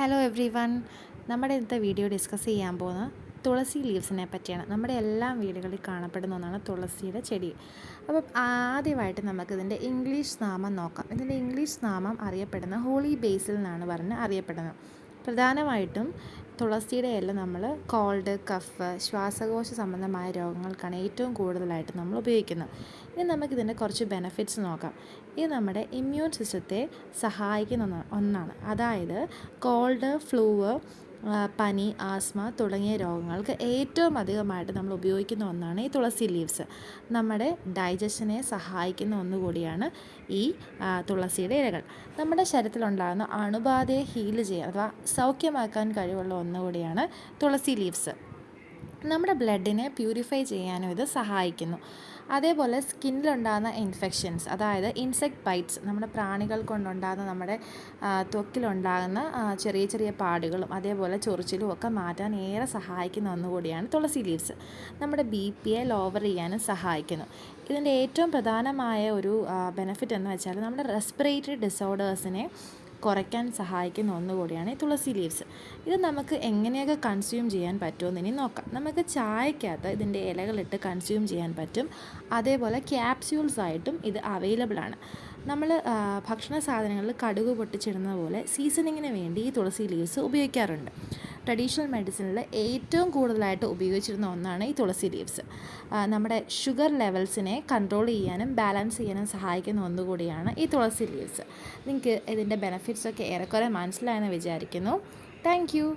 Hello every one. നമ്മുടെ ഇന്നത്തെ video discuss ചെയ്യാൻ പോകുന്നത് തുളസി ലീവ്സിനെ പറ്റിയാണ്. നമ്മുടെ എല്ലാ വീടുകളിൽ കാണപ്പെടുന്ന ഒന്നാണ് തുളസിയുടെ ചെടി. അപ്പം ആദ്യമായിട്ട് നമുക്കിതിൻ്റെ ഇംഗ്ലീഷ് നാമം നോക്കാം. ഇതിൻ്റെ ഇംഗ്ലീഷ് നാമം അറിയപ്പെടുന്ന ഹോളി ബേസിൽ എന്നാണ് പറഞ്ഞ് അറിയപ്പെടുന്നത്. പ്രധാനമായിട്ടും തുളസിയുടെ ഇല നമ്മൾ കോൾഡ്, കഫ്, ശ്വാസകോശ സംബന്ധമായ രോഗങ്ങൾക്കാണ് ഏറ്റവും കൂടുതലായിട്ട് നമ്മൾ ഉപയോഗിക്കുന്നത്. ഇനി നമുക്കിതിൻ്റെ കുറച്ച് ബെനഫിറ്റ്സ് നോക്കാം. ഇത് നമ്മുടെ ഇമ്മ്യൂൺ സിസ്റ്റത്തെ സഹായിക്കുന്ന ഒന്നാണ്. അതായത് കോൾഡ്, ഫ്ലൂ, പനി, ആസ്മ തുടങ്ങിയ രോഗങ്ങൾക്ക് ഏറ്റവും അധികമായിട്ട് നമ്മൾ ഉപയോഗിക്കുന്ന ഒന്നാണ് ഈ തുളസി ലീവ്സ്. നമ്മുടെ ഡൈജഷനെ സഹായിക്കുന്ന ഒന്നുകൂടിയാണ് ഈ തുളസിയുടെ ഇലകൾ. നമ്മുടെ ശരീരത്തിലുണ്ടാകുന്ന അണുബാധയെ ഹീൽ ചെയ്യാൻ അഥവാ സൗഖ്യമാക്കാൻ കഴിവുള്ള ഒന്നുകൂടിയാണ് തുളസി ലീവ്സ്. നമ്മുടെ ബ്ലഡിനെ പ്യൂരിഫൈ ചെയ്യാനും ഇത് സഹായിക്കുന്നു. അതേപോലെ സ്കിന്നിലുണ്ടാകുന്ന ഇൻഫെക്ഷൻസ്, അതായത് ഇൻസെക്റ്റ് ബൈറ്റ്സ്, നമ്മുടെ പ്രാണികൾ കൊണ്ടുണ്ടാകുന്ന നമ്മുടെ ത്വക്കിലുണ്ടാകുന്ന ചെറിയ ചെറിയ പാടുകളും അതേപോലെ ചൊറിച്ചിലും ഒക്കെ മാറ്റാൻ ഏറെ സഹായിക്കുന്ന ഒന്നുകൂടിയാണ് തുളസി ലീവ്സ്. നമ്മുടെ BP ലോവർ ചെയ്യാനും സഹായിക്കുന്നു. ഇതിൻ്റെ ഏറ്റവും പ്രധാനമായ ഒരു ബെനിഫിറ്റ് എന്ന് വെച്ചാൽ നമ്മുടെ റെസ്പിറേറ്ററി ഡിസോർഡേഴ്സിനെ കുറയ്ക്കാൻ സഹായിക്കുന്ന ഒന്നുകൂടിയാണ് ഈ തുളസി ലീവ്സ്. ഇത് നമുക്ക് എങ്ങനെയൊക്കെ കൺസ്യൂം ചെയ്യാൻ പറ്റുമെന്ന് ഇനി നോക്കാം. നമുക്ക് ചായക്കകത്ത് ഇതിൻ്റെ ഇലകളിട്ട് കൺസ്യൂം ചെയ്യാൻ പറ്റും. അതേപോലെ ക്യാപ്സ്യൂൾസ് ആയിട്ടും ഇത് അവൈലബിൾ ആണ്. നമ്മൾ ഭക്ഷണ സാധനങ്ങളിൽ കടുക് പൊട്ടിച്ചിടുന്ന പോലെ സീസണിങ്ങിന് വേണ്ടി ഈ തുളസി ലീവ്സ് ഉപയോഗിക്കാറുണ്ട്. ട്രഡീഷണൽ മെഡിസിനിൽ ഏറ്റവും കൂടുതലായിട്ട് ഉപയോഗിച്ചിരുന്ന ഒന്നാണ് ഈ തുളസി ലീവ്സ്. നമ്മുടെ ഷുഗർ ലെവൽസിനെ കൺട്രോൾ ചെയ്യാനും ബാലൻസ് ചെയ്യാനും സഹായിക്കുന്ന ഒന്നുകൂടിയാണ് ഈ തുളസി ലീവ്സ്. നിങ്ങൾക്ക് ഇതിൻ്റെ ബെനഫിറ്റ്സൊക്കെ ഏറെക്കുറെ മനസ്സിലായെന്ന് വിചാരിക്കുന്നു. Thank you.